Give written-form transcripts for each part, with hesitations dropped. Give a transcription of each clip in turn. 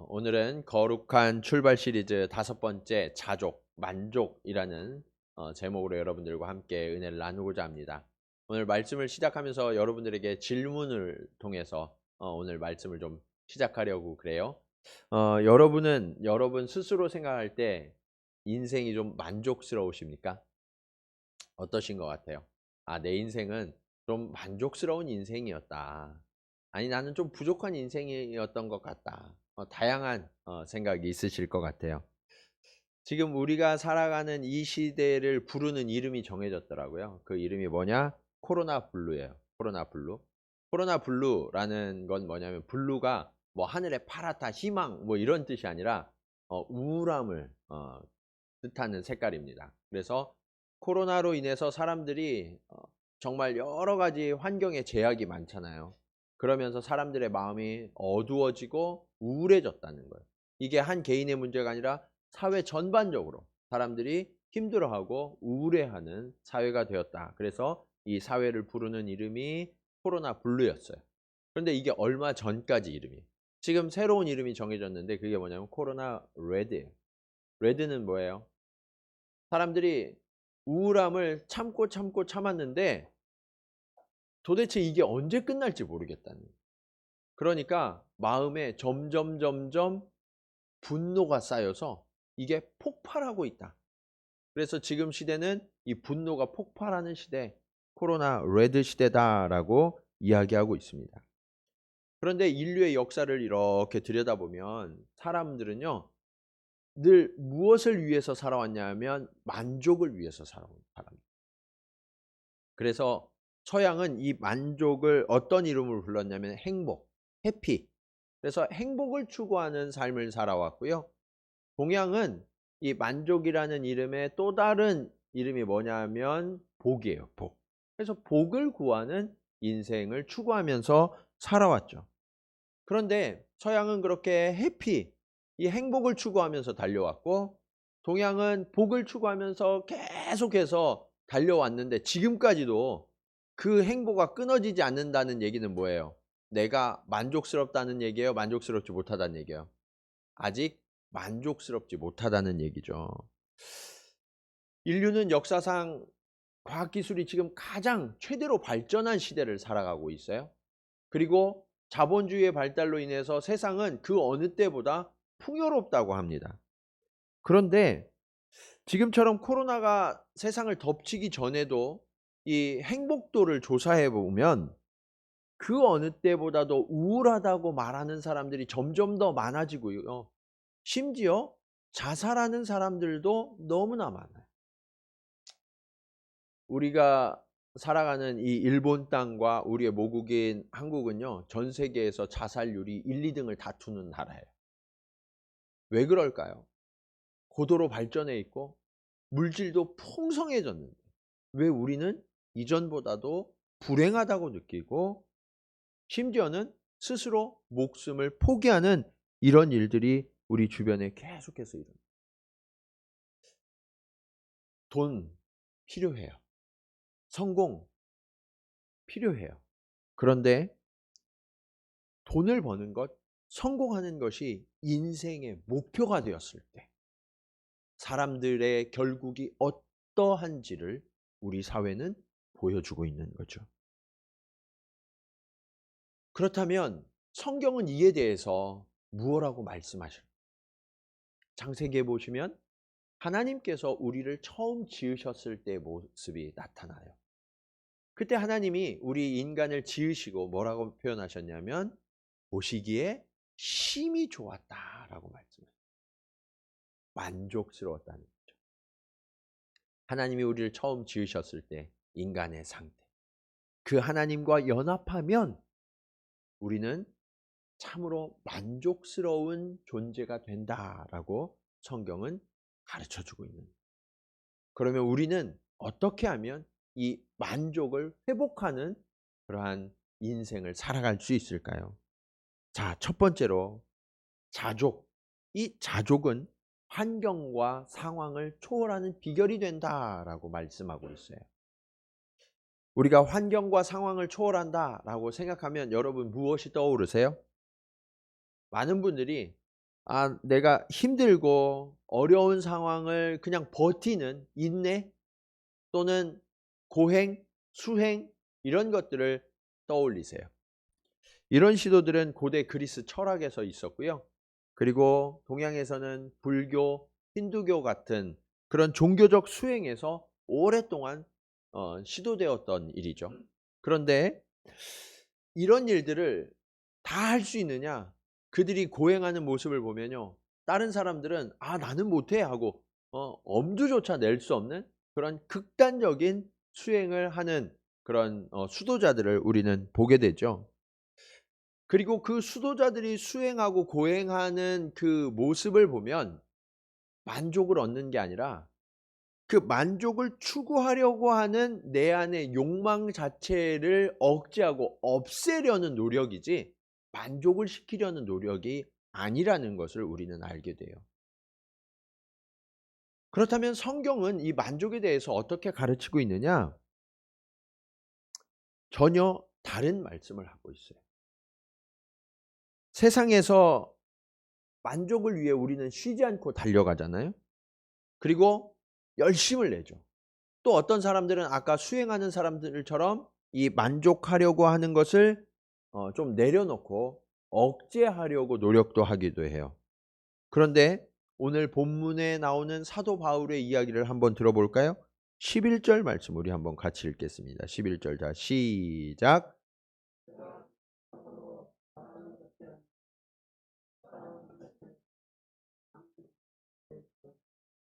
오늘은 거룩한 출발 시리즈 5번째 자족, 만족이라는 제목으로 여러분들과 함께 은혜를 나누고자 합니다. 오늘 말씀을 시작하면서 여러분들에게 질문을 통해서 오늘 말씀을 좀 시작하려고 그래요. 여러분 스스로 생각할 때 인생이 좀 만족스러우십니까? 어떠신 것 같아요? 내 인생은 좀 만족스러운 인생이었다. 아니, 나는 좀 부족한 인생이었던 것 같다. 다양한 생각이 있으실 것 같아요. 지금 우리가 살아가는 이 시대를 부르는 이름이 정해졌더라고요. 그 이름이 뭐냐? 코로나 블루예요. 코로나 블루. 코로나 블루라는 건 뭐냐면, 블루가 뭐 하늘에 파랗다, 희망 뭐 이런 뜻이 아니라 우울함을 뜻하는 색깔입니다. 그래서 코로나로 인해서 사람들이 정말 여러 가지 환경에 제약이 많잖아요. 그러면서 사람들의 마음이 어두워지고 우울해졌다는 거예요. 이게 한 개인의 문제가 아니라 사회 전반적으로 사람들이 힘들어하고 우울해하는 사회가 되었다. 그래서 이 사회를 부르는 이름이 코로나 블루였어요. 그런데 이게 얼마 전까지 이름이, 지금 새로운 이름이 정해졌는데, 그게 뭐냐면 코로나 레드예요. 레드는 뭐예요? 사람들이 우울함을 참고 참았는데 도대체 이게 언제 끝날지 모르겠다는 거예요. 그러니까 마음에 점점 분노가 쌓여서 이게 폭발하고 있다. 그래서 지금 시대는 이 분노가 폭발하는 시대, 코로나 레드 시대다라고 이야기하고 있습니다. 그런데 인류의 역사를 이렇게 들여다보면 사람들은요, 늘 무엇을 위해서 살아왔냐 하면 만족을 위해서 살아온 사람입니다. 그래서 서양은 이 만족을 어떤 이름으로 불렀냐면 행복, 해피. 그래서 행복을 추구하는 삶을 살아왔고요. 동양은 이 만족이라는 이름의 또 다른 이름이 뭐냐면 복이에요, 복. 그래서 복을 구하는 인생을 추구하면서 살아왔죠. 그런데 서양은 그렇게 해피, 이 행복을 추구하면서 달려왔고, 동양은 복을 추구하면서 계속해서 달려왔는데, 지금까지도 그 행보가 끊어지지 않는다는 얘기는 뭐예요? 내가 만족스럽다는 얘기예요? 만족스럽지 못하다는 얘기예요? 아직 만족스럽지 못하다는 얘기죠. 인류는 역사상 과학기술이 지금 가장 최대로 발전한 시대를 살아가고 있어요. 그리고 자본주의의 발달로 인해서 세상은 그 어느 때보다 풍요롭다고 합니다. 그런데 지금처럼 코로나가 세상을 덮치기 전에도 이 행복도를 조사해 보면 그 어느 때보다도 우울하다고 말하는 사람들이 점점 더 많아지고요. 심지어 자살하는 사람들도 너무나 많아요. 우리가 살아가는 이 일본 땅과 우리의 모국인 한국은요, 전 세계에서 자살률이 1, 2등을 다투는 나라예요. 왜 그럴까요? 고도로 발전해 있고 물질도 풍성해졌는데 왜 우리는 이전보다도 불행하다고 느끼고, 심지어는 스스로 목숨을 포기하는 이런 일들이 우리 주변에 계속해서 일어나요. 돈 필요해요. 성공 필요해요. 그런데 돈을 버는 것, 성공하는 것이 인생의 목표가 되었을 때 사람들의 결국이 어떠한지를 우리 사회는 보여주고 있는 거죠. 그렇다면 성경은 이에 대해서 무엇라고 말씀하실까요? 창세기에 보시면 하나님께서 우리를 처음 지으셨을 때의 모습이 나타나요. 그때 하나님이 우리 인간을 지으시고 뭐라고 표현하셨냐면 보시기에 심히 좋았다라고 말씀해요. 만족스러웠다는 거죠. 하나님이 우리를 처음 지으셨을 때 인간의 상태, 그 하나님과 연합하면 우리는 참으로 만족스러운 존재가 된다라고 성경은 가르쳐주고 있는 거예요. 그러면 우리는 어떻게 하면 이 만족을 회복하는 그러한 인생을 살아갈 수 있을까요? 자, 첫 번째로 자족. 이 자족은 환경과 상황을 초월하는 비결이 된다라고 말씀하고 있어요. 우리가 환경과 상황을 초월한다라고 생각하면 여러분 무엇이 떠오르세요? 많은 분들이 내가 힘들고 어려운 상황을 그냥 버티는 인내 또는 고행, 수행 이런 것들을 떠올리세요. 이런 시도들은 고대 그리스 철학에서 있었고요. 그리고 동양에서는 불교, 힌두교 같은 그런 종교적 수행에서 오랫동안 시도되었던 일이죠. 그런데 이런 일들을 다 할 수 있느냐? 그들이 고행하는 모습을 보면요. 다른 사람들은 나는 못해 하고 엄두조차 낼 수 없는 그런 극단적인 수행을 하는 그런 수도자들을 우리는 보게 되죠. 그리고 그 수도자들이 수행하고 고행하는 그 모습을 보면 만족을 얻는 게 아니라 그 만족을 추구하려고 하는 내 안의 욕망 자체를 억제하고 없애려는 노력이지 만족을 시키려는 노력이 아니라는 것을 우리는 알게 돼요. 그렇다면 성경은 이 만족에 대해서 어떻게 가르치고 있느냐? 전혀 다른 말씀을 하고 있어요. 세상에서 만족을 위해 우리는 쉬지 않고 달려가잖아요. 그리고 열심을 내죠. 또 어떤 사람들은 아까 수행하는 사람들처럼 이 만족하려고 하는 것을 좀 내려놓고 억제하려고 노력도 하기도 해요. 그런데 오늘 본문에 나오는 사도 바울의 이야기를 한번 들어볼까요? 11절 말씀 우리 한번 같이 읽겠습니다. 11절 자 시작.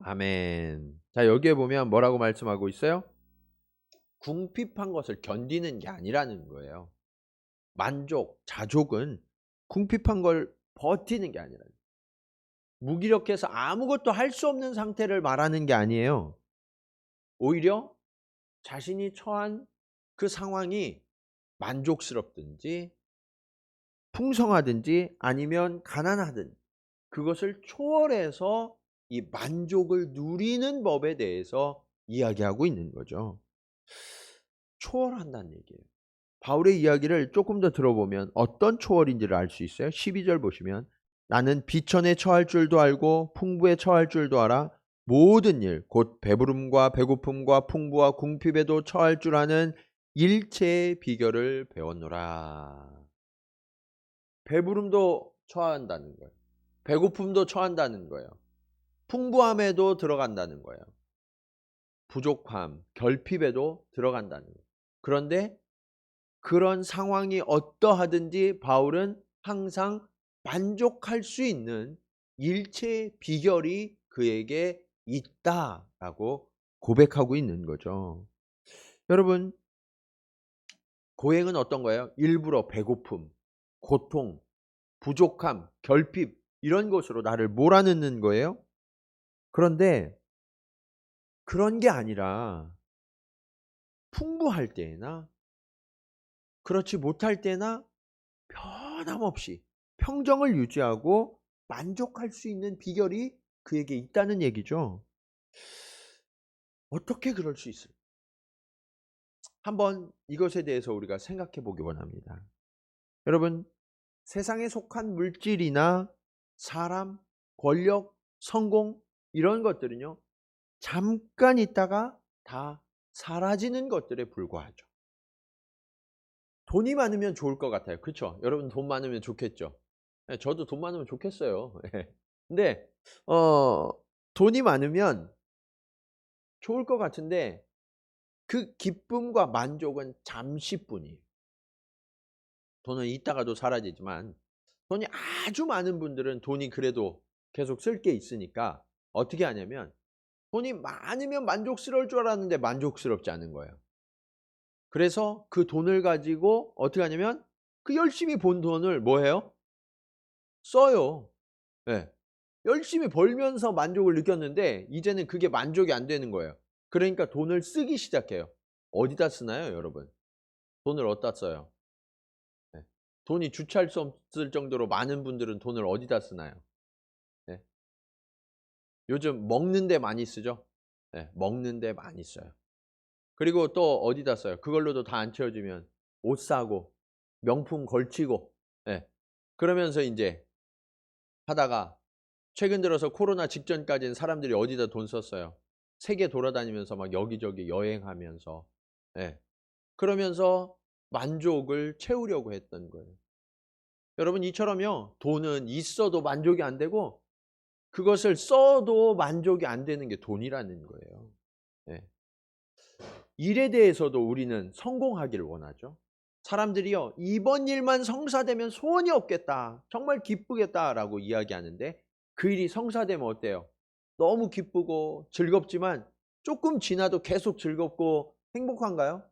아멘. 자, 여기에 보면 뭐라고 말씀하고 있어요? 궁핍한 것을 견디는 게 아니라는 거예요. 만족, 자족은 궁핍한 걸 버티는 게 아니라 무기력해서 아무것도 할 수 없는 상태를 말하는 게 아니에요. 오히려 자신이 처한 그 상황이 만족스럽든지 풍성하든지 아니면 가난하든 그것을 초월해서 이 만족을 누리는 법에 대해서 이야기하고 있는 거죠. 초월한다는 얘기예요. 바울의 이야기를 조금 더 들어보면 어떤 초월인지를 알 수 있어요. 12절 보시면 나는 비천에 처할 줄도 알고 풍부에 처할 줄도 알아 모든 일 곧 배부름과 배고픔과 풍부와 궁핍에도 처할 줄 아는 일체의 비결을 배웠노라. 배부름도 처한다는 거예요. 배고픔도 처한다는 거예요. 풍부함에도 들어간다는 거예요. 부족함, 결핍에도 들어간다는 거예요. 그런데 그런 상황이 어떠하든지 바울은 항상 만족할 수 있는 일체의 비결이 그에게 있다라고 고백하고 있는 거죠. 여러분, 고행은 어떤 거예요? 일부러 배고픔, 고통, 부족함, 결핍 이런 것으로 나를 몰아넣는 거예요. 그런데 그런 게 아니라 풍부할 때나 그렇지 못할 때나 변함없이 평정을 유지하고 만족할 수 있는 비결이 그에게 있다는 얘기죠. 어떻게 그럴 수 있을까? 한번 이것에 대해서 우리가 생각해 보기 원합니다. 여러분, 세상에 속한 물질이나 사람, 권력, 성공 이런 것들은요. 잠깐 있다가 다 사라지는 것들에 불과하죠. 돈이 많으면 좋을 것 같아요. 그렇죠? 여러분 돈 많으면 좋겠죠? 예, 저도 돈 많으면 좋겠어요. 예. 근데 돈이 많으면 좋을 것 같은데 그 기쁨과 만족은 잠시뿐이에요. 돈은 있다가도 사라지지만 돈이 아주 많은 분들은 돈이 그래도 계속 쓸 게 있으니까 어떻게 하냐면 돈이 많으면 만족스러울 줄 알았는데 만족스럽지 않은 거예요. 그래서 그 돈을 가지고 어떻게 하냐면 그 열심히 번 돈을 뭐 해요? 써요. 예. 열심히 벌면서 만족을 느꼈는데 이제는 그게 만족이 안 되는 거예요. 그러니까 돈을 쓰기 시작해요. 어디다 쓰나요, 여러분? 돈을 어디다 써요? 네. 돈이 주체할 수 없을 정도로 많은 분들은 돈을 어디다 쓰나요? 네. 요즘 먹는 데 많이 쓰죠? 네, 먹는 데 많이 써요. 그리고 또 어디다 써요? 그걸로도 다 안 채워지면 옷 사고 명품 걸치고, 네. 그러면서 이제 하다가 최근 들어서 코로나 직전까지는 사람들이 어디다 돈 썼어요? 세계 돌아다니면서 막 여기저기 여행하면서, 예. 그러면서 만족을 채우려고 했던 거예요. 여러분, 이처럼요, 돈은 있어도 만족이 안 되고 그것을 써도 만족이 안 되는 게 돈이라는 거예요. 예. 일에 대해서도 우리는 성공하기를 원하죠. 사람들이요, 이번 일만 성사되면 소원이 없겠다, 정말 기쁘겠다라고 이야기하는데, 그 일이 성사되면 어때요? 너무 기쁘고 즐겁지만 조금 지나도 계속 즐겁고 행복한가요?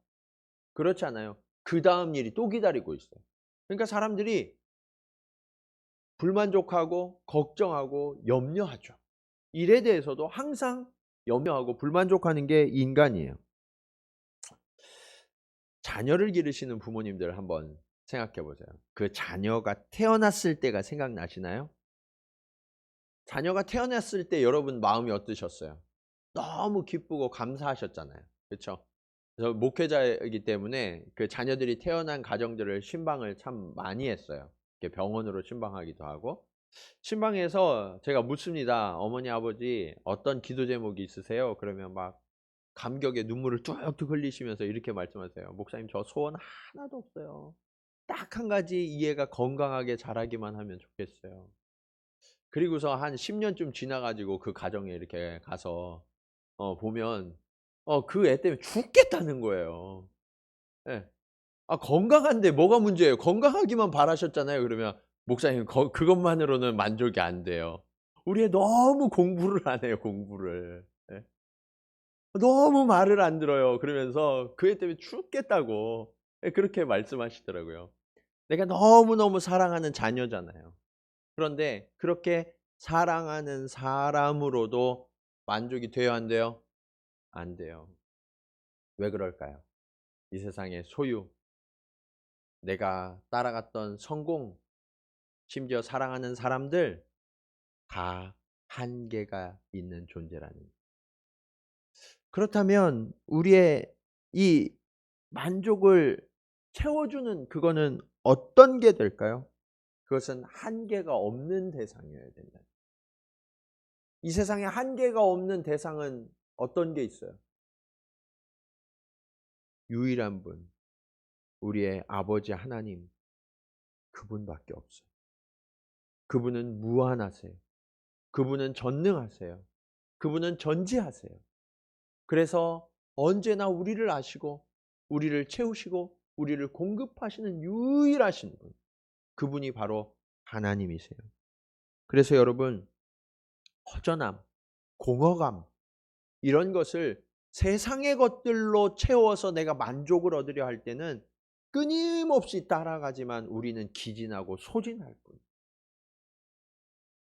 그렇지 않아요. 그 다음 일이 또 기다리고 있어요. 그러니까 사람들이 불만족하고 걱정하고 염려하죠. 일에 대해서도 항상 염려하고 불만족하는 게 인간이에요. 자녀를 기르시는 부모님들 한번 생각해 보세요. 그 자녀가 태어났을 때가 생각나시나요? 자녀가 태어났을 때 여러분 마음이 어떠셨어요? 너무 기쁘고 감사하셨잖아요. 그렇죠? 저 목회자이기 때문에 그 자녀들이 태어난 가정들을 신방을 참 많이 했어요. 병원으로 신방하기도 하고. 신방에서 제가 묻습니다. 어머니, 아버지, 어떤 기도 제목이 있으세요? 그러면 막 감격에 눈물을 뚝뚝 흘리시면서 이렇게 말씀하세요. 목사님, 저 소원 하나도 없어요. 딱 한 가지, 이해가 건강하게 자라기만 하면 좋겠어요. 그리고서 한 10년쯤 지나가지고 그 가정에 이렇게 가서 보면 그 애 때문에 죽겠다는 거예요. 예. 아, 건강한데 뭐가 문제예요? 건강하기만 바라셨잖아요. 그러면 목사님, 그것만으로는 만족이 안 돼요. 우리 애 너무 공부를 안 해요, 공부를. 예. 너무 말을 안 들어요. 그러면서 그 애 때문에 죽겠다고, 예, 그렇게 말씀하시더라고요. 내가 너무너무 사랑하는 자녀잖아요. 그런데 그렇게 사랑하는 사람으로도 만족이 돼요, 안 돼요? 안 돼요. 왜 그럴까요? 이 세상의 소유, 내가 따라갔던 성공, 심지어 사랑하는 사람들, 다 한계가 있는 존재라는 거예요. 그렇다면 우리의 이 만족을 채워주는 그거는 어떤 게 될까요? 그것은 한계가 없는 대상이어야 된다. 이 세상에 한계가 없는 대상은 어떤 게 있어요? 유일한 분, 우리의 아버지 하나님, 그분밖에 없어요. 그분은 무한하세요. 그분은 전능하세요. 그분은 전지하세요. 그래서 언제나 우리를 아시고 우리를 채우시고 우리를 공급하시는 유일하신 분, 그분이 바로 하나님이세요. 그래서 여러분, 허전함, 공허감, 이런 것을 세상의 것들로 채워서 내가 만족을 얻으려 할 때는 끊임없이 따라가지만 우리는 기진하고 소진할 뿐.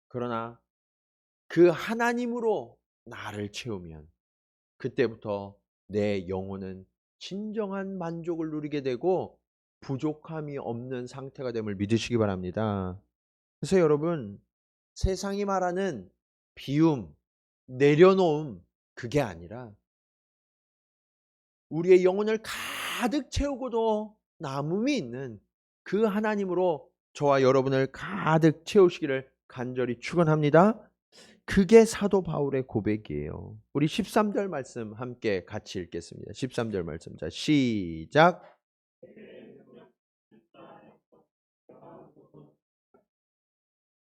그러나 그 하나님으로 나를 채우면 그때부터 내 영혼은 진정한 만족을 누리게 되고 부족함이 없는 상태가 됨을 믿으시기 바랍니다. 그래서 여러분, 세상이 말하는 비움, 내려놓음, 그게 아니라 우리의 영혼을 가득 채우고도 남음이 있는 그 하나님으로 저와 여러분을 가득 채우시기를 간절히 축원합니다. 그게 사도 바울의 고백이에요. 우리 13절 말씀 함께 같이 읽겠습니다. 13절 말씀. 자, 시작.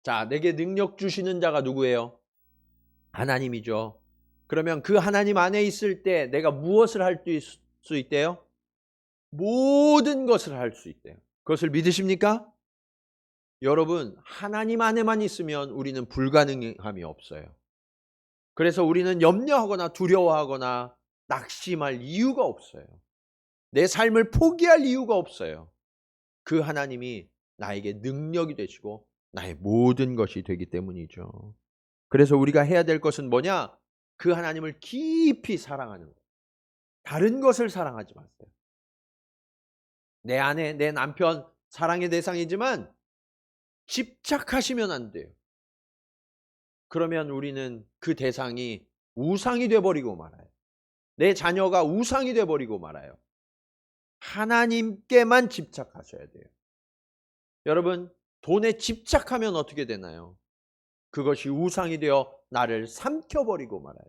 자, 내게 능력 주시는 자가 누구예요? 하나님이죠. 그러면 그 하나님 안에 있을 때 내가 무엇을 할 수 있대요? 모든 것을 할 수 있대요. 그것을 믿으십니까? 여러분, 하나님 안에만 있으면 우리는 불가능함이 없어요. 그래서 우리는 염려하거나 두려워하거나 낙심할 이유가 없어요. 내 삶을 포기할 이유가 없어요. 그 하나님이 나에게 능력이 되시고 나의 모든 것이 되기 때문이죠. 그래서 우리가 해야 될 것은 뭐냐? 그 하나님을 깊이 사랑하는 것. 다른 것을 사랑하지 마세요. 내 아내, 내 남편 사랑의 대상이지만 집착하시면 안 돼요. 그러면 우리는 그 대상이 우상이 돼 버리고 말아요. 내 자녀가 우상이 돼 버리고 말아요. 하나님께만 집착하셔야 돼요. 여러분, 돈에 집착하면 어떻게 되나요? 그것이 우상이 되어 나를 삼켜버리고 말아요.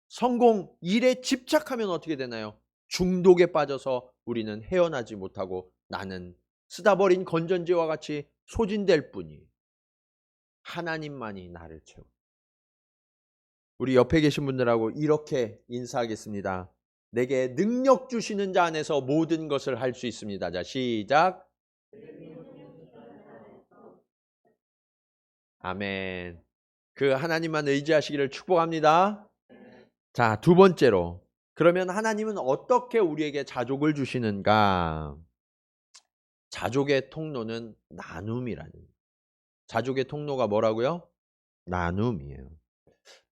성공, 일에 집착하면 어떻게 되나요? 중독에 빠져서 우리는 헤어나지 못하고 나는 쓰다 버린 건전지와 같이 소진될 뿐이에요. 하나님만이 나를 채워. 우리 옆에 계신 분들하고 이렇게 인사하겠습니다. 내게 능력 주시는 자 안에서 모든 것을 할 수 있습니다. 자, 시작. 아멘. 그 하나님만 의지하시기를 축복합니다. 자, 두 번째로. 그러면 하나님은 어떻게 우리에게 자족을 주시는가? 자족의 통로는 나눔이라는. 자족의 통로가 뭐라고요? 나눔이에요.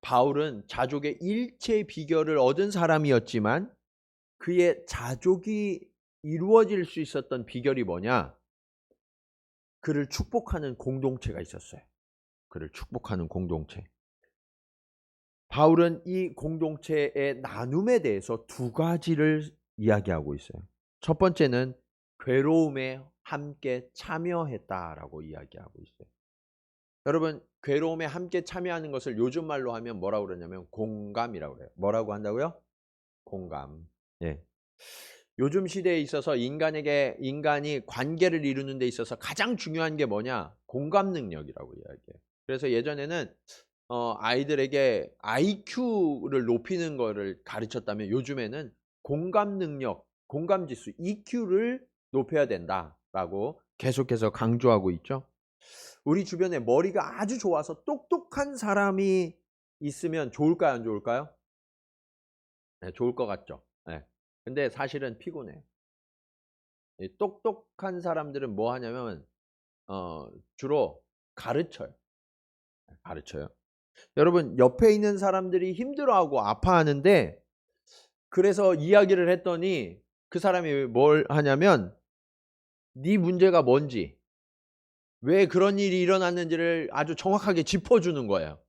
바울은 자족의 일체 비결을 얻은 사람이었지만 그의 자족이 이루어질 수 있었던 비결이 뭐냐? 그를 축복하는 공동체가 있었어요. 그를 축복하는 공동체. 바울은 이 공동체의 나눔에 대해서 두 가지를 이야기하고 있어요. 첫 번째는 괴로움에 함께 참여했다라고 이야기하고 있어요. 여러분, 괴로움에 함께 참여하는 것을 요즘 말로 하면 뭐라고 그러냐면 공감이라고 그래요. 뭐라고 한다고요? 공감. 예. 요즘 시대에 있어서 인간이 관계를 이루는 데 있어서 가장 중요한 게 뭐냐? 공감 능력이라고 이야기해요. 그래서 예전에는 아이들에게 IQ를 높이는 거를 가르쳤다면 요즘에는 공감 능력, 공감 지수 EQ를 높여야 된다라고 계속해서 강조하고 있죠. 우리 주변에 머리가 아주 좋아서 똑똑한 사람이 있으면 좋을까요, 안 좋을까요? 네, 좋을 것 같죠. 네. 근데 사실은 피곤해요. 이 똑똑한 사람들은 뭐 하냐면 주로 가르쳐요. 가르쳐요. 여러분, 옆에 있는 사람들이 힘들어하고 아파하는데 그래서 이야기를 했더니 그 사람이 뭘 하냐면 네 문제가 뭔지, 왜 그런 일이 일어났는지를 아주 정확하게 짚어주는 거예요.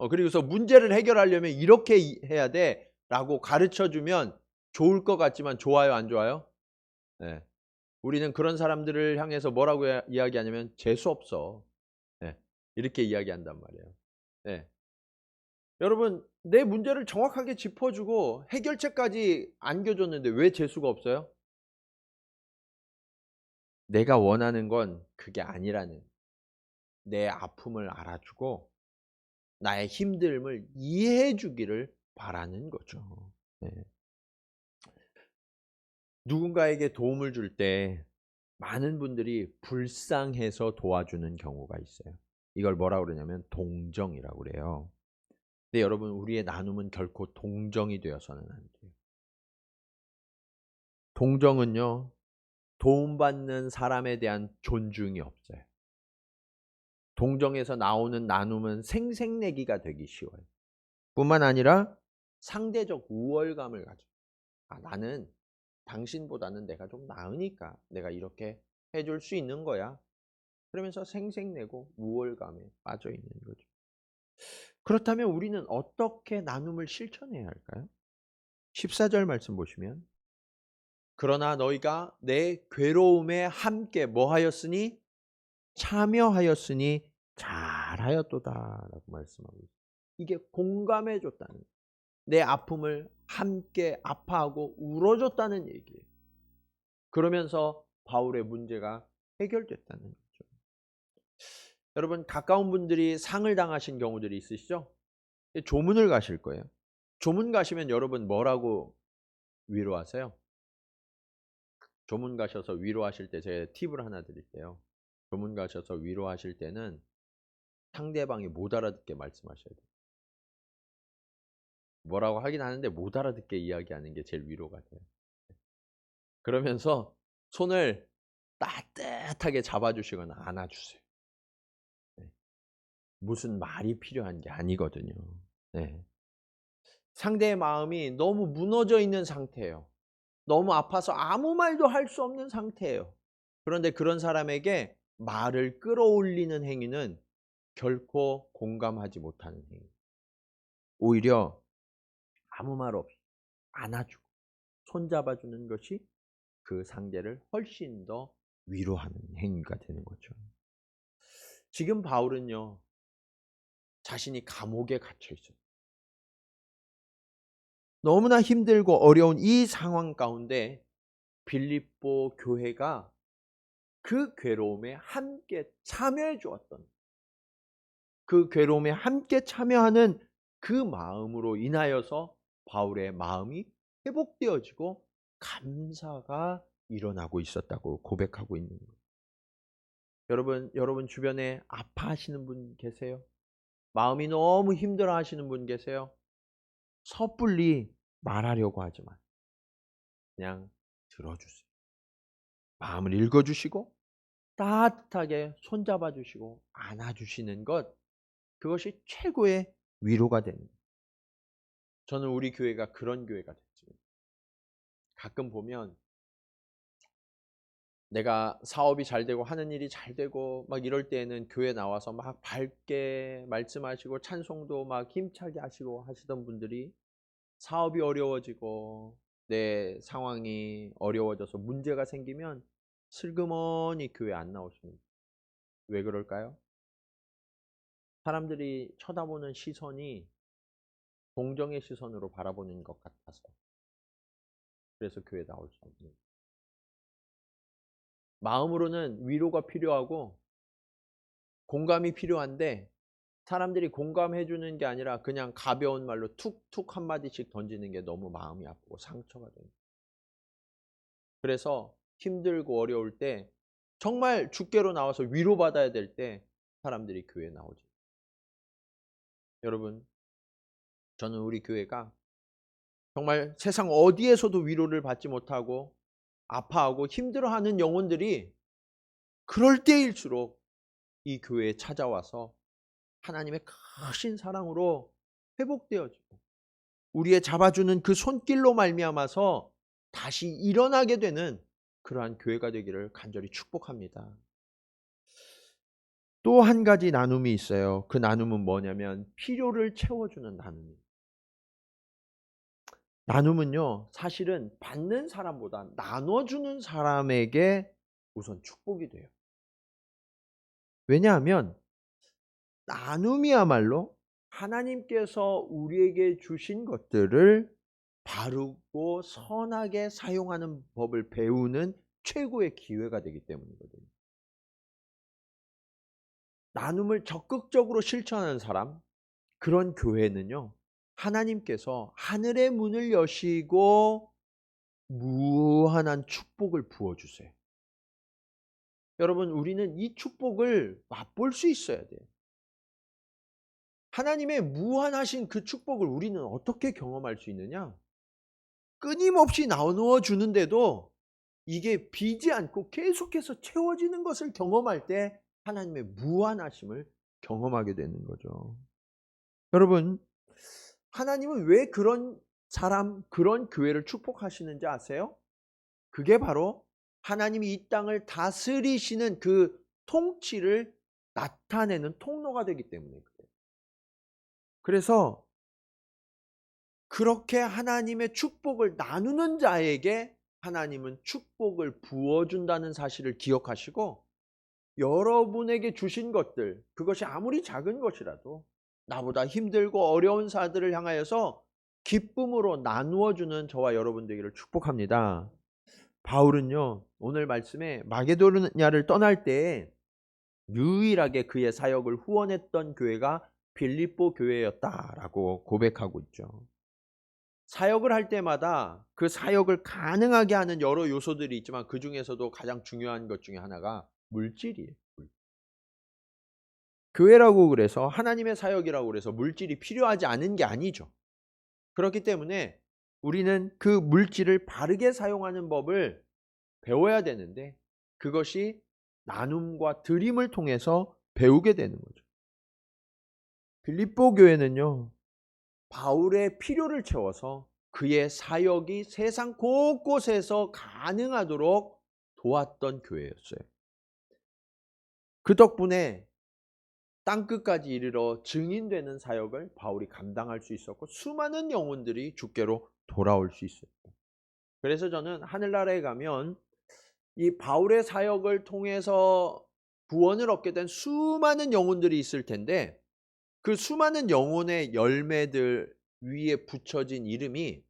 그리고서 문제를 해결하려면 이렇게 해야 돼라고 가르쳐주면 좋을 것 같지만 좋아요, 안 좋아요? 네. 우리는 그런 사람들을 향해서 뭐라고 이야기하냐면 재수없어. 네. 이렇게 이야기한단 말이에요. 네. 여러분, 내 문제를 정확하게 짚어주고 해결책까지 안겨줬는데 왜 재수가 없어요? 내가 원하는 건 그게 아니라는, 내 아픔을 알아주고 나의 힘듦을 이해해 주기를 바라는 거죠. 네. 누군가에게 도움을 줄 때 많은 분들이 불쌍해서 도와주는 경우가 있어요. 이걸 뭐라고 그러냐면 동정이라고 그래요. 근데 여러분, 우리의 나눔은 결코 동정이 되어서는 안 돼요. 동정은요, 도움받는 사람에 대한 존중이 없어요. 동정에서 나오는 나눔은 생색내기가 되기 쉬워요. 뿐만 아니라 상대적 우월감을 가져요. 나는 당신보다는 내가 좀 나으니까 내가 이렇게 해줄 수 있는 거야. 그러면서 생색내고 우월감에 빠져 있는 거죠. 그렇다면 우리는 어떻게 나눔을 실천해야 할까요? 14절 말씀 보시면, 그러나 너희가 내 괴로움에 함께 뭐 하였으니? 참여하였으니 잘하였도다라고 말씀하고 있어요. 이게 공감해 줬다는, 내 아픔을 함께 아파하고 울어줬다는 얘기예요. 그러면서 바울의 문제가 해결됐다는 거죠. 여러분, 가까운 분들이 상을 당하신 경우들이 있으시죠? 조문을 가실 거예요. 조문 가시면 여러분 뭐라고 위로하세요? 조문 가셔서 위로하실 때 제가 팁을 하나 드릴게요. 조문 가셔서 위로하실 때는 상대방이 못 알아듣게 말씀하셔야 돼요. 뭐라고 하긴 하는데 못 알아듣게 이야기하는 게 제일 위로가 돼요. 그러면서 손을 따뜻하게 잡아주시거나 안아주세요. 네. 무슨 말이 필요한 게 아니거든요. 네. 상대의 마음이 너무 무너져 있는 상태예요. 너무 아파서 아무 말도 할 수 없는 상태예요. 그런데 그런 사람에게 말을 끌어올리는 행위는 결코 공감하지 못하는 행위. 오히려 아무 말 없이 안아주고 손잡아주는 것이 그 상대를 훨씬 더 위로하는 행위가 되는 거죠. 지금 바울은요, 자신이 감옥에 갇혀 있어요. 너무나 힘들고 어려운 이 상황 가운데 빌립보 교회가 그 괴로움에 함께 참여해 주었던, 그 괴로움에 함께 참여하는 그 마음으로 인하여서 바울의 마음이 회복되어지고 감사가 일어나고 있었다고 고백하고 있는 거예요. 여러분 주변에 아파하시는 분 계세요? 마음이 너무 힘들어 하시는 분 계세요? 섣불리 말하려고 하지 마세요. 그냥 들어주세요. 마음을 읽어주시고 따뜻하게 손잡아 주시고 안아주시는 것, 그것이 최고의 위로가 됩니다. 저는 우리 교회가 그런 교회가 됐습니다. 가끔 보면 내가 사업이 잘 되고 하는 일이 잘 되고 막 이럴 때에는 교회 나와서 막 밝게 말씀하시고 찬송도 막 힘차게 하시고 하시던 분들이 사업이 어려워지고 내 상황이 어려워져서 문제가 생기면 슬그머니 교회 안 나오십니다. 왜 그럴까요? 사람들이 쳐다보는 시선이 동정의 시선으로 바라보는 것 같아서. 그래서 교회 나올 수 없는. 마음으로는 위로가 필요하고 공감이 필요한데 사람들이 공감해 주는 게 아니라 그냥 가벼운 말로 툭툭 한마디씩 던지는 게 너무 마음이 아프고 상처가 돼요. 그래서 힘들고 어려울 때 정말 주께로 나와서 위로받아야 될 때 사람들이 교회에 나오죠. 여러분, 저는 우리 교회가 정말 세상 어디에서도 위로를 받지 못하고 아파하고 힘들어하는 영혼들이 그럴 때일수록 이 교회에 찾아와서 하나님의 크신 사랑으로 회복되어지고 우리의 잡아주는 그 손길로 말미암아서 다시 일어나게 되는 그러한 교회가 되기를 간절히 축복합니다. 또 한 가지 나눔이 있어요. 그 나눔은 뭐냐면 필요를 채워주는 나눔입니다. 나눔은요, 사실은 받는 사람보다 나눠주는 사람에게 우선 축복이 돼요. 왜냐하면 나눔이야말로 하나님께서 우리에게 주신 것들을 바르고 선하게 사용하는 법을 배우는 최고의 기회가 되기 때문이거든요. 나눔을 적극적으로 실천하는 사람, 그런 교회는요, 하나님께서 하늘의 문을 여시고 무한한 축복을 부어주세요. 여러분, 우리는 이 축복을 맛볼 수 있어야 돼요. 하나님의 무한하신 그 축복을 우리는 어떻게 경험할 수 있느냐? 끊임없이 나누어 주는데도 이게 비지 않고 계속해서 채워지는 것을 경험할 때 하나님의 무한하심을 경험하게 되는 거죠. 여러분, 하나님은 왜 그런 사람, 그런 교회를 축복하시는지 아세요? 그게 바로 하나님이 이 땅을 다스리시는 그 통치를 나타내는 통로가 되기 때문에 그래요. 그래서 그렇게 하나님의 축복을 나누는 자에게 하나님은 축복을 부어준다는 사실을 기억하시고 여러분에게 주신 것들, 그것이 아무리 작은 것이라도 나보다 힘들고 어려운 사람들을 향하여서 기쁨으로 나누어주는 저와 여러분 되기를 축복합니다. 바울은요, 오늘 말씀에 마게도냐를 떠날 때 유일하게 그의 사역을 후원했던 교회가 빌립보 교회였다라고 고백하고 있죠. 사역을 할 때마다 그 사역을 가능하게 하는 여러 요소들이 있지만 그 중에서도 가장 중요한 것 중에 하나가 물질이에요. 교회라고 그래서 하나님의 사역이라고 그래서 물질이 필요하지 않은 게 아니죠. 그렇기 때문에 우리는 그 물질을 바르게 사용하는 법을 배워야 되는데 그것이 나눔과 드림을 통해서 배우게 되는 거죠. 빌립보 교회는요, 바울의 필요를 채워서 그의 사역이 세상 곳곳에서 가능하도록 도왔던 교회였어요. 그 덕분에 땅끝까지 이르러 증인되는 사역을 바울이 감당할 수 있었고 수많은 영혼들이 주께로 돌아올 수 있었고, 그래서 저는 하늘나라에 가면 이 바울의 사역을 통해서 구원을 얻게 된 수많은 영혼들이 있을 텐데 그 수많은 영혼의 열매들 위에 붙여진 이름이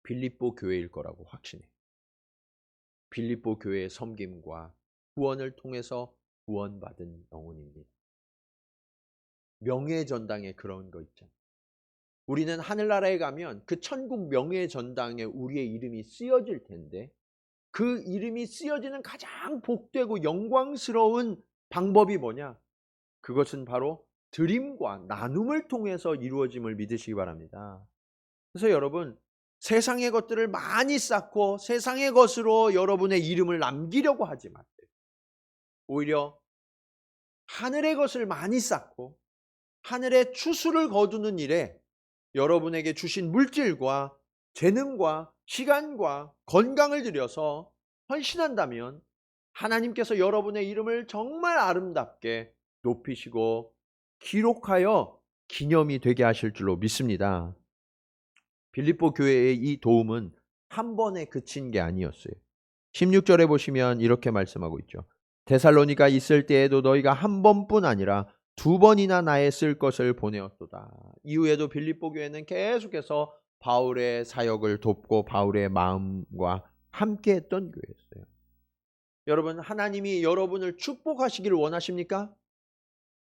빌립보 교회일 거라고 확신해요. 빌립보 교회의 섬김과 구원을 통해서 구원받은 영혼입니다. 명예전당에 그런 거 있잖아요. 우리는 하늘나라에 가면 그 천국 명예전당에 우리의 이름이 쓰여질 텐데 그 이름이 쓰여지는 가장 복되고 영광스러운 방법이 뭐냐? 그것은 바로 드림과 나눔을 통해서 이루어짐을 믿으시기 바랍니다. 그래서 여러분, 세상의 것들을 많이 쌓고 세상의 것으로 여러분의 이름을 남기려고 하지 마세요. 오히려 하늘의 것을 많이 쌓고 하늘의 추수를 거두는 일에 여러분에게 주신 물질과 재능과 시간과 건강을 들여서 헌신한다면 하나님께서 여러분의 이름을 정말 아름답게 높이시고 기록하여 기념이 되게 하실 줄로 믿습니다. 빌립보 교회의 이 도움은 한 번에 그친 게 아니었어요. 16절에 보시면 이렇게 말씀하고 있죠. 데살로니가 있을 때에도 너희가 한 번뿐 아니라 두 번이나 나의 쓸 것을 보내었도다. 이후에도 빌립보 교회는 계속해서 바울의 사역을 돕고 바울의 마음과 함께했던 교회였어요. 여러분, 하나님이 여러분을 축복하시기를 원하십니까?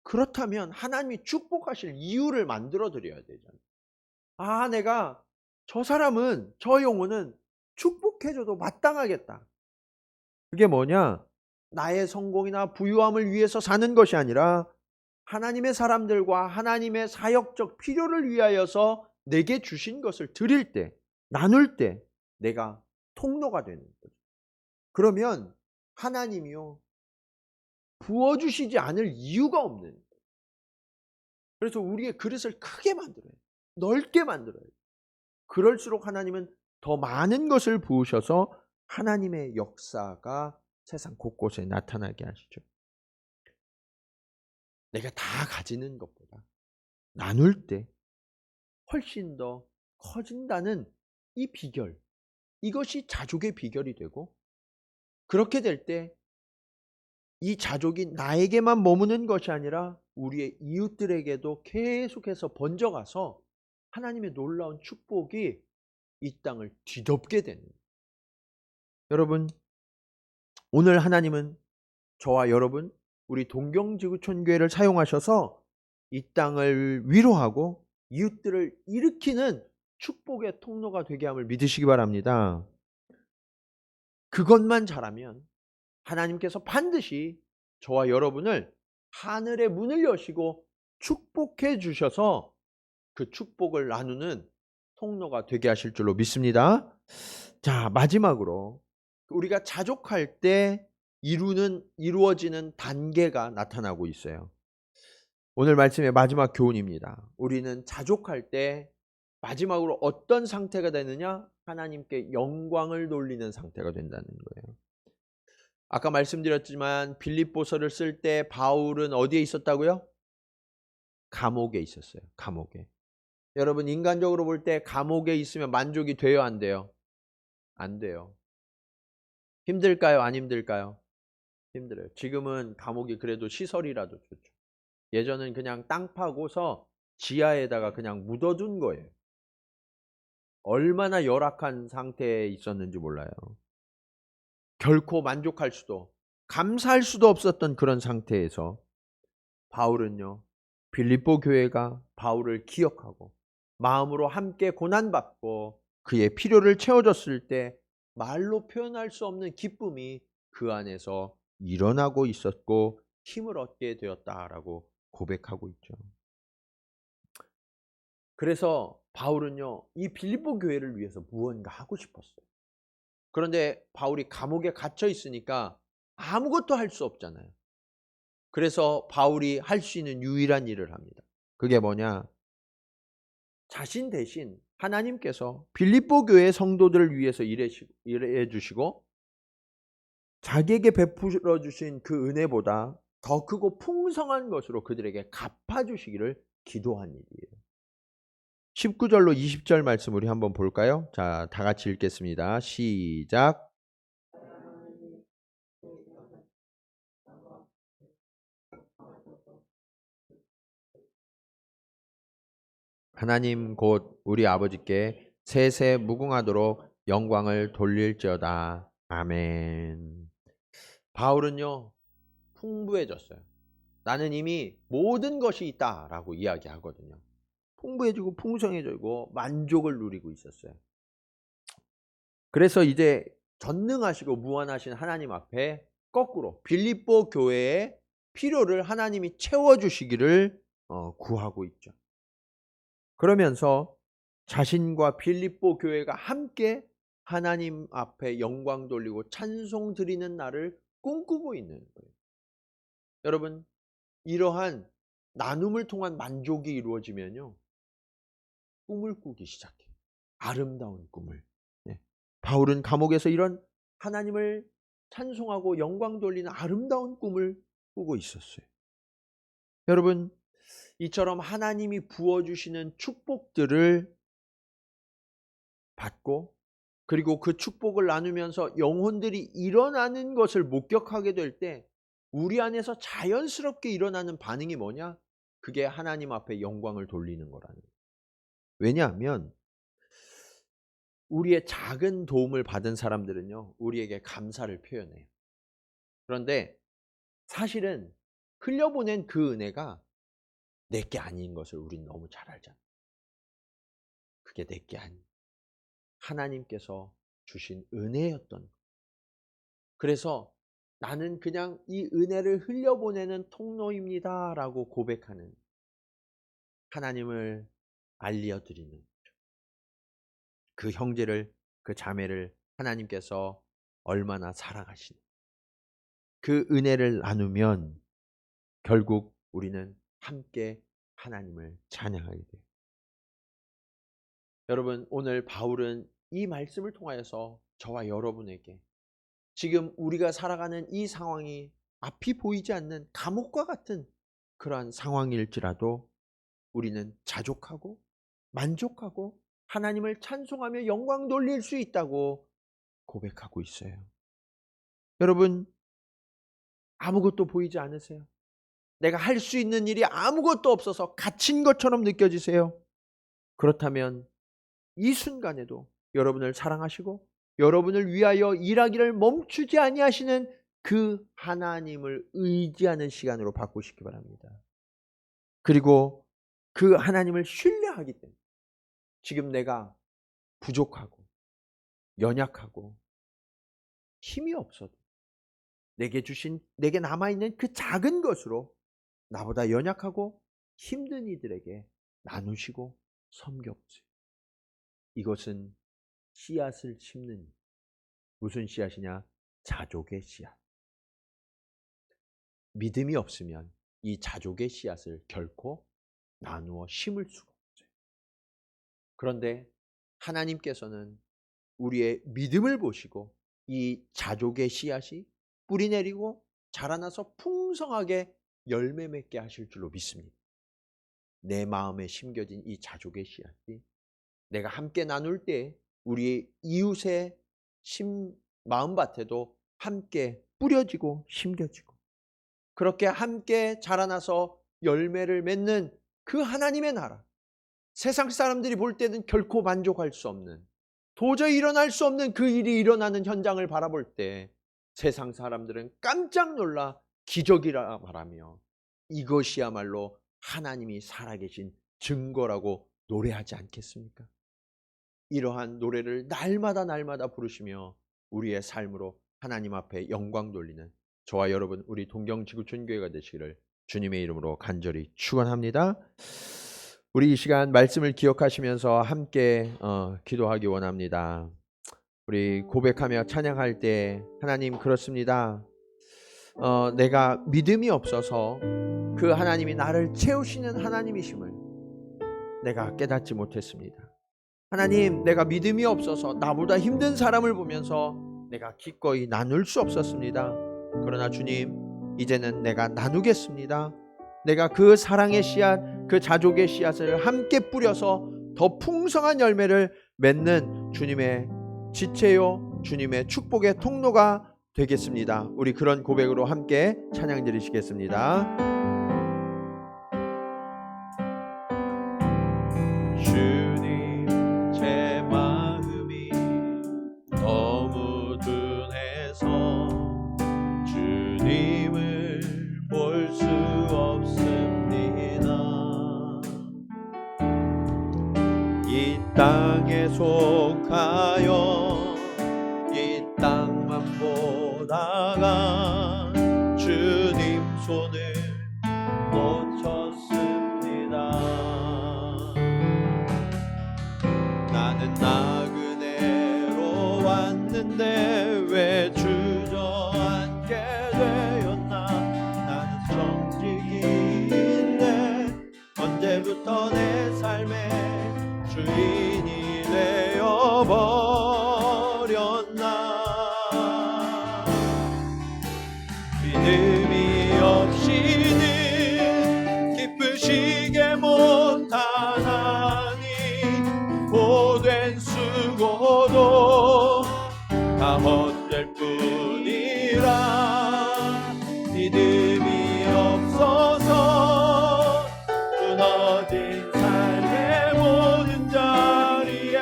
그렇다면 하나님이 축복하실 이유를 만들어 드려야 되잖아요. 아, 내가 저 사람은, 저 영혼은 축복해줘도 마땅하겠다. 그게 뭐냐? 나의 성공이나 부유함을 위해서 사는 것이 아니라 하나님의 사람들과 하나님의 사역적 필요를 위하여서 내게 주신 것을 드릴 때, 나눌 때 내가 통로가 되는 거죠. 그러면 하나님이요, 부어주시지 않을 이유가 없는 거예요. 그래서 우리의 그릇을 크게 만들어요. 넓게 만들어요. 그럴수록 하나님은 더 많은 것을 부으셔서 하나님의 역사가 세상 곳곳에 나타나게 하시죠. 내가 다 가지는 것보다 나눌 때 훨씬 더 커진다는 이 비결, 이것이 자족의 비결이 되고, 그렇게 될 때 이 자족이 나에게만 머무는 것이 아니라 우리의 이웃들에게도 계속해서 번져가서 하나님의 놀라운 축복이 이 땅을 뒤덮게 되는. 여러분, 오늘 하나님은 저와 여러분, 우리 동경지구촌교회를 사용하셔서 이 땅을 위로하고 이웃들을 일으키는 축복의 통로가 되게 함을 믿으시기 바랍니다. 그것만 잘하면 하나님께서 반드시 저와 여러분을 하늘의 문을 여시고 축복해 주셔서 그 축복을 나누는 통로가 되게 하실 줄로 믿습니다. 자, 마지막으로 우리가 자족할 때 이루어지는 단계가 나타나고 있어요. 오늘 말씀의 마지막 교훈입니다. 우리는 자족할 때 마지막으로 어떤 상태가 되느냐? 하나님께 영광을 돌리는 상태가 된다는 거예요. 아까 말씀드렸지만 빌립보서를 쓸 때 바울은 어디에 있었다고요? 감옥에 있었어요. 감옥에. 여러분, 인간적으로 볼 때 감옥에 있으면 만족이 돼요, 안 돼요? 안 돼요. 힘들까요? 안 힘들까요? 힘들어요. 지금은 감옥이 그래도 시설이라도 좋죠. 예전엔 그냥 땅 파고서 지하에다가 그냥 묻어둔 거예요. 얼마나 열악한 상태에 있었는지 몰라요. 결코 만족할 수도, 감사할 수도 없었던 그런 상태에서 바울은요, 빌립보 교회가 바울을 기억하고 마음으로 함께 고난받고 그의 필요를 채워줬을 때 말로 표현할 수 없는 기쁨이 그 안에서 일어나고 있었고 힘을 얻게 되었다라고 고백하고 있죠. 그래서 바울은요, 이 빌립보 교회를 위해서 무언가 하고 싶었어요. 그런데 바울이 감옥에 갇혀 있으니까 아무것도 할 수 없잖아요. 그래서 바울이 할 수 있는 유일한 일을 합니다. 그게 뭐냐? 자신 대신 하나님께서 빌립보 교회 성도들을 위해서 일해 주시고 자기에게 베풀어 주신 그 은혜보다 더 크고 풍성한 것으로 그들에게 갚아주시기를 기도한 일이에요. 19절로 20절 말씀 우리 한번 볼까요? 자, 다 같이 읽겠습니다. 시작. 하나님 곧 우리 아버지께 세세 무궁하도록 영광을 돌릴지어다. 아멘. 바울은요, 풍부해졌어요. 나는 이미 모든 것이 있다라고 이야기하거든요. 풍부해지고 풍성해지고 만족을 누리고 있었어요. 그래서 이제 전능하시고 무한하신 하나님 앞에 거꾸로 빌립보 교회의 필요를 하나님이 채워주시기를 구하고 있죠. 그러면서 자신과 빌립보 교회가 함께 하나님 앞에 영광 돌리고 찬송 드리는 날을 꿈꾸고 있는 거예요. 여러분, 이러한 나눔을 통한 만족이 이루어지면요, 꿈을 꾸기 시작해요. 아름다운 꿈을. 네. 바울은 감옥에서 이런 하나님을 찬송하고 영광 돌리는 아름다운 꿈을 꾸고 있었어요. 여러분, 이처럼 하나님이 부어주시는 축복들을 받고 그리고 그 축복을 나누면서 영혼들이 일어나는 것을 목격하게 될 때 우리 안에서 자연스럽게 일어나는 반응이 뭐냐? 그게 하나님 앞에 영광을 돌리는 거라는 거예요. 왜냐하면 우리의 작은 도움을 받은 사람들은요, 우리에게 감사를 표현해요. 그런데 사실은 흘려보낸 그 은혜가 내게 아닌 것을 우린 너무 잘 알잖아요. 그게 내게 아닌 하나님께서 주신 은혜였던 것. 그래서 나는 그냥 이 은혜를 흘려보내는 통로입니다 라고 고백하는, 하나님을 알려드리는 그 형제를, 그 자매를 하나님께서 얼마나 사랑하시는, 그 은혜를 나누면 결국 우리는 함께 하나님을 찬양하게 돼요. 여러분, 오늘 바울은 이 말씀을 통하여서 저와 여러분에게 지금 우리가 살아가는 이 상황이 앞이 보이지 않는 감옥과 같은 그러한 상황일지라도 우리는 자족하고 만족하고 하나님을 찬송하며 영광 돌릴 수 있다고 고백하고 있어요. 여러분, 아무것도 보이지 않으세요? 내가 할 수 있는 일이 아무것도 없어서 갇힌 것처럼 느껴지세요? 그렇다면 이 순간에도 여러분을 사랑하시고 여러분을 위하여 일하기를 멈추지 아니하시는 그 하나님을 의지하는 시간으로 바꾸시기 바랍니다. 그리고 그 하나님을 신뢰하기 때문에 지금 내가 부족하고 연약하고 힘이 없어도 내게 남아있는 그 작은 것으로 나보다 연약하고 힘든 이들에게 나누시고 섬겨보세요. 이것은 씨앗을 심는 일. 무슨 씨앗이냐? 자족의 씨앗. 믿음이 없으면 이 자족의 씨앗을 결코 나누어 심을 수가 없어요. 그런데 하나님께서는 우리의 믿음을 보시고 이 자족의 씨앗이 뿌리 내리고 자라나서 풍성하게 열매 맺게 하실 줄로 믿습니다. 내 마음에 심겨진 이 자족의 씨앗이 내가 함께 나눌 때 우리 이웃의 마음밭에도 함께 뿌려지고 심겨지고 그렇게 함께 자라나서 열매를 맺는 그 하나님의 나라, 세상 사람들이 볼 때는 결코 만족할 수 없는, 도저히 일어날 수 없는 그 일이 일어나는 현장을 바라볼 때 세상 사람들은 깜짝 놀라 기적이라 말하며 이것이야말로 하나님이 살아계신 증거라고 노래하지 않겠습니까? 이러한 노래를 날마다 부르시며 우리의 삶으로 하나님 앞에 영광 돌리는 저와 여러분, 우리 동경지구촌교회가 되시기를 주님의 이름으로 간절히 축원합니다. 우리 이 시간 말씀을 기억하시면서 함께 기도하기 원합니다. 우리 고백하며 찬양할 때 하나님, 그렇습니다. 내가 믿음이 없어서 그 하나님이 나를 채우시는 하나님이심을, 내가 깨닫지 못했습니다. 하나님, 내가 믿음이 없어서 나보다 힘든 사람을 보면서 내가 기꺼이 나눌 수 없었습니다. 그러나 주님, 이제는 내가 나누겠습니다. 내가 그 사랑의 씨앗, 그 자족의 씨앗을 함께 뿌려서 더 풍성한 열매를 맺는 주님의 지체요, 주님의 축복의 통로가 되겠습니다. 우리 그런 고백으로 함께 찬양 드리시겠습니다. 주님, 제 마음이 너무 둔해서 주님을 볼 수 없습니다. 이 땅에 속하여 이 땅만 보다가 주님 손을 놓쳤습니다. 나는 나그네로 왔는데 왜 주저앉게 되었나. 나는 정직인데 언제부터 내 삶의 주인이 되어버렸나. 믿음이 없이는 기쁘시게 못하나니 보된 수고도 다 헛될 뿐이라. 믿음이 없어서 무너진 삶의 모든 자리에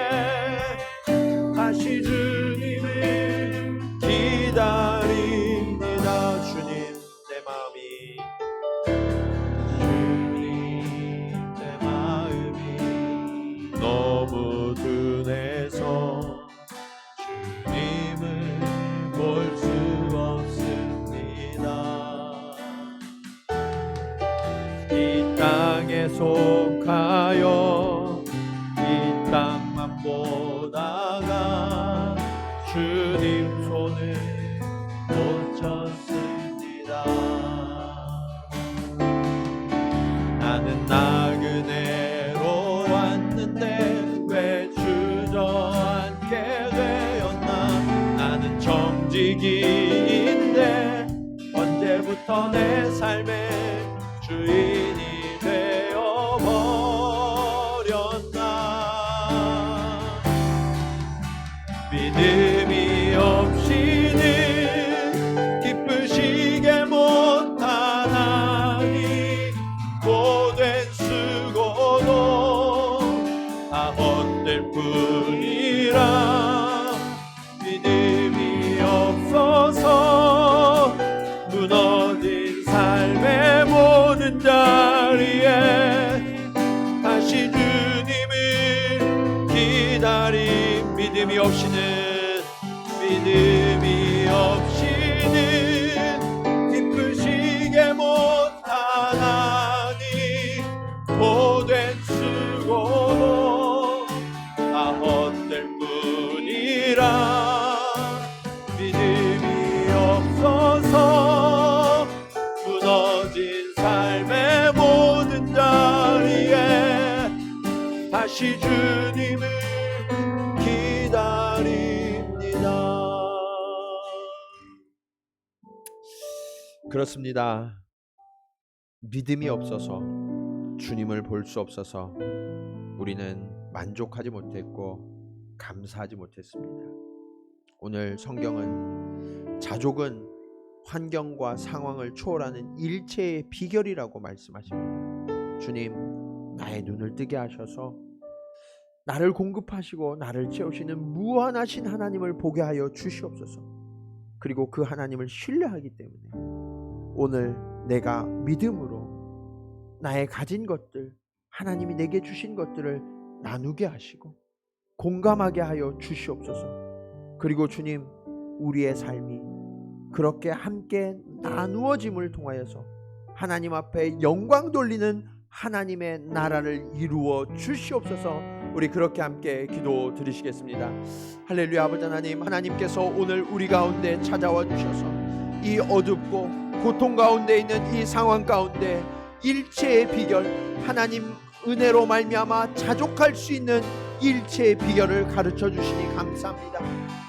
다시 주님을 기다립니다. 주님, 내 마음이 너무 둔해서 주님을 볼 수 없습니다. 이 땅에 속하여 이 땅만 보다가 주님 손을 놓쳤습니다. 나는 나그네로 왔는데 왜 주저앉게 되었나. 나는 정직인데 언제부터 내 삶의 주인이 되어버렸나. 믿음이 없이는 기쁘시게 못하나니 보된 수고도 다 헛될 뿐이라. 믿음이 없어서 무너진 삶의 모든 자리에 다시 주님을 기다림. 믿음이 없이는 기쁘시게 못하나니 보된 수고도 다 헛될 뿐이라. 믿음이 없어서 무너진 삶의 모든 자리에 다시 주님을 기다립니다. 그렇습니다. 믿음이 없어서 주님을 볼 수 없어서 우리는 만족하지 못했고 감사하지 못했습니다. 오늘 성경은 자족은 환경과 상황을 초월하는 일체의 비결이라고 말씀하십니다. 주님, 나의 눈을 뜨게 하셔서 나를 공급하시고 나를 채우시는 무한하신 하나님을 보게 하여 주시옵소서. 그리고 그 하나님을 신뢰하기 때문에 오늘 내가 믿음으로 나의 가진 것들, 하나님이 내게 주신 것들을 나누게 하시고 공감하게 하여 주시옵소서. 그리고 주님, 우리의 삶이 그렇게 함께 나누어짐을 통하여서 하나님 앞에 영광 돌리는 하나님의 나라를 이루어 주시옵소서. 우리 그렇게 함께 기도 드리시겠습니다. 할렐루야. 아버지 하나님, 하나님께서 오늘 우리 가운데 찾아와 주셔서 이 어둡고 고통 가운데 있는 이 상황 가운데 일체의 비결, 하나님 은혜로 말미암아 자족할 수 있는 일체의 비결을 가르쳐 주시니 감사합니다.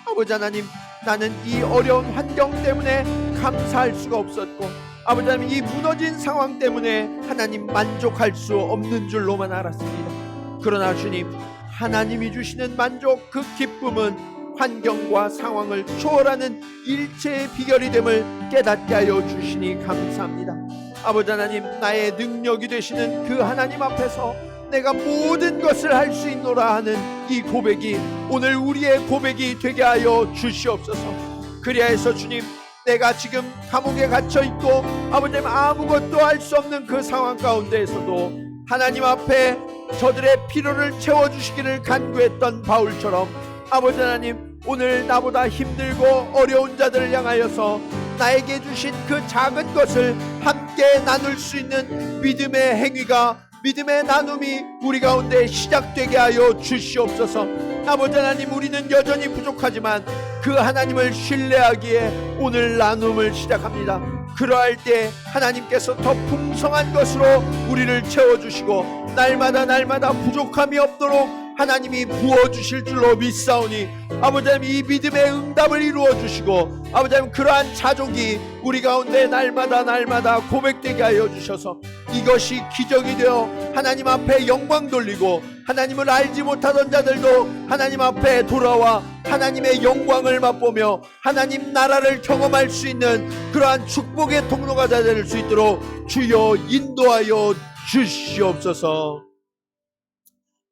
아버지 하나님, 나는 이 어려운 환경 때문에 감사할 수가 없었고, 아버지 하나님, 이 무너진 상황 때문에 하나님 만족할 수 없는 줄로만 알았습니다. 그러나 주님, 하나님이 주시는 만족, 그 기쁨은 환경과 상황을 초월하는 일체의 비결이 됨을 깨닫게 하여 주시니 감사합니다. 아버지 하나님, 나의 능력이 되시는 그 하나님 앞에서 내가 모든 것을 할 수 있노라 하는 이 고백이 오늘 우리의 고백이 되게 하여 주시옵소서. 그리하여서 주님, 내가 지금 감옥에 갇혀 있고 아버지 하나님 아무것도 할 수 없는 그 상황 가운데에서도 하나님 앞에 저들의 필요를 채워주시기를 간구했던 바울처럼 아버지 하나님, 오늘 나보다 힘들고 어려운 자들을 향하여서 나에게 주신 그 작은 것을 함께 나눌 수 있는 믿음의 행위가, 믿음의 나눔이 우리 가운데 시작되게 하여 주시옵소서. 아버지 하나님, 우리는 여전히 부족하지만 그 하나님을 신뢰하기에 오늘 나눔을 시작합니다. 그러할 때 하나님께서 더 풍성한 것으로 우리를 채워주시고 날마다 부족함이 없도록 하나님이 부어주실 줄로 믿사오니 아버지 하나님, 이 믿음의 응답을 이루어주시고 아버지 하나님, 그러한 자족이 우리 가운데 날마다 고백되게 하여 주셔서 이것이 기적이 되어 하나님 앞에 영광 돌리고 하나님을 알지 못하던 자들도 하나님 앞에 돌아와 하나님의 영광을 맛보며 하나님 나라를 경험할 수 있는 그러한 축복의 통로가 될 수 있도록 주여 인도하여 주시옵소서.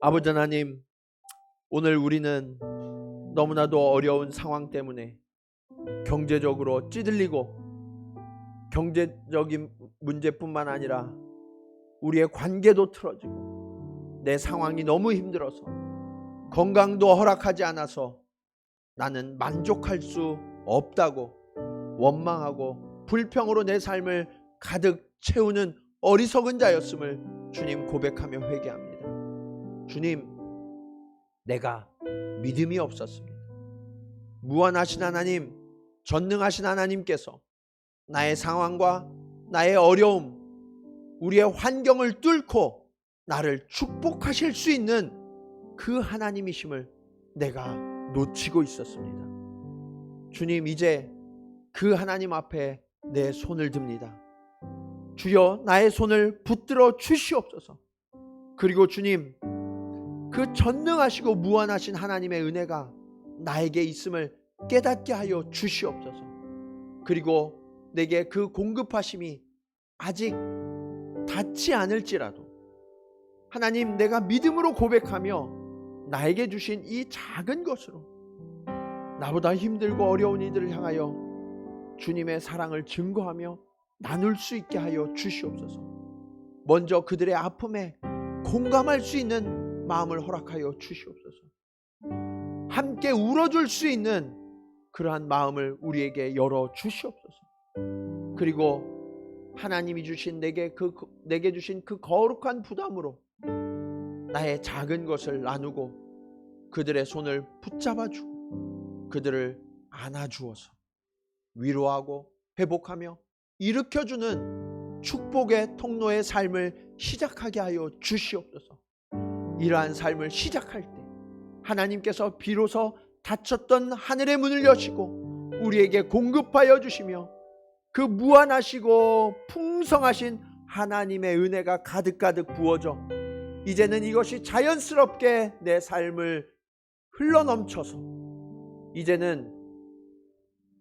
아버지 하나님, 오늘 우리는 너무나도 어려운 상황 때문에 경제적으로 찌들리고 경제적인 문제뿐만 아니라 우리의 관계도 틀어지고 내 상황이 너무 힘들어서 건강도 허락하지 않아서 나는 만족할 수 없다고 원망하고 불평으로 내 삶을 가득 채우는 어리석은 자였음을 주님 고백하며 회개합니다. 주님, 내가 믿음이 없었습니다. 무한하신 하나님, 전능하신 하나님께서 나의 상황과 나의 어려움, 우리의 환경을 뚫고 나를 축복하실 수 있는 그 하나님이심을 내가 놓치고 있었습니다. 주님, 이제 그 하나님 앞에 내 손을 듭니다. 주여, 나의 손을 붙들어 주시옵소서. 그리고 주님, 그 전능하시고 무한하신 하나님의 은혜가 나에게 있음을 깨닫게 하여 주시옵소서. 그리고 내게 그 공급하심이 아직 닿지 않을지라도 하나님, 내가 믿음으로 고백하며 나에게 주신 이 작은 것으로 나보다 힘들고 어려운 이들을 향하여 주님의 사랑을 증거하며 나눌 수 있게 하여 주시옵소서. 먼저 그들의 아픔에 공감할 수 있는 마음을 허락하여 주시옵소서. 함께 울어줄 수 있는 그러한 마음을 우리에게 열어 주시옵소서. 그리고 하나님이 주신 내게 주신 그 거룩한 부담으로 나의 작은 것을 나누고 그들의 손을 붙잡아주고 그들을 안아주어서 위로하고 회복하며 일으켜주는 축복의 통로의 삶을 시작하게 하여 주시옵소서. 이러한 삶을 시작할 때 하나님께서 비로소 닫혔던 하늘의 문을 여시고 우리에게 공급하여 주시며 그 무한하시고 풍성하신 하나님의 은혜가 가득가득 부어져 이제는 이것이 자연스럽게 내 삶을 흘러넘쳐서 이제는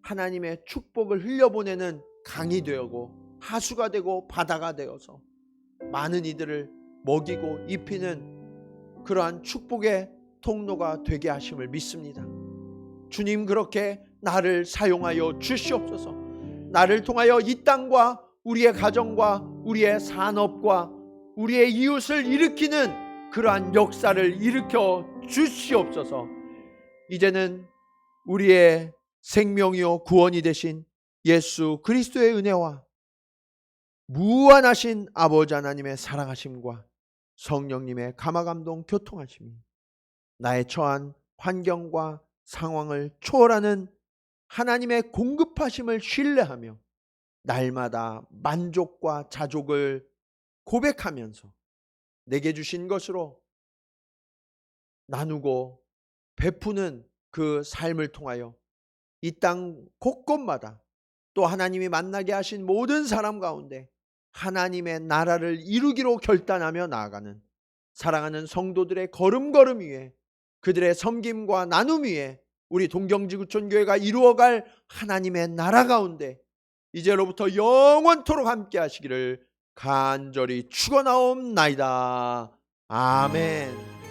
하나님의 축복을 흘려보내는 강이 되고 하수가 되고 바다가 되어서 많은 이들을 먹이고 입히는 그러한 축복의 통로가 되게 하심을 믿습니다. 주님, 그렇게 나를 사용하여 주시옵소서. 나를 통하여 이 땅과 우리의 가정과 우리의 산업과 우리의 이웃을 일으키는 그러한 역사를 일으켜 주시옵소서. 이제는 우리의 생명이요 구원이 되신 예수 그리스도의 은혜와 무한하신 아버지 하나님의 사랑하심과 성령님의 감화감동 교통하심이 나의 처한 환경과 상황을 초월하는 하나님의 공급하심을 신뢰하며 날마다 만족과 자족을 고백하면서 내게 주신 것으로 나누고 베푸는 그 삶을 통하여 이 땅 곳곳마다 또 하나님이 만나게 하신 모든 사람 가운데 하나님의 나라를 이루기로 결단하며 나아가는 사랑하는 성도들의 걸음걸음 위에, 그들의 섬김과 나눔 위에 우리 동경지구촌교회가 이루어갈 하나님의 나라 가운데 이제로부터 영원토록 함께 하시기를 간절히 축원하옵나이다. 아멘.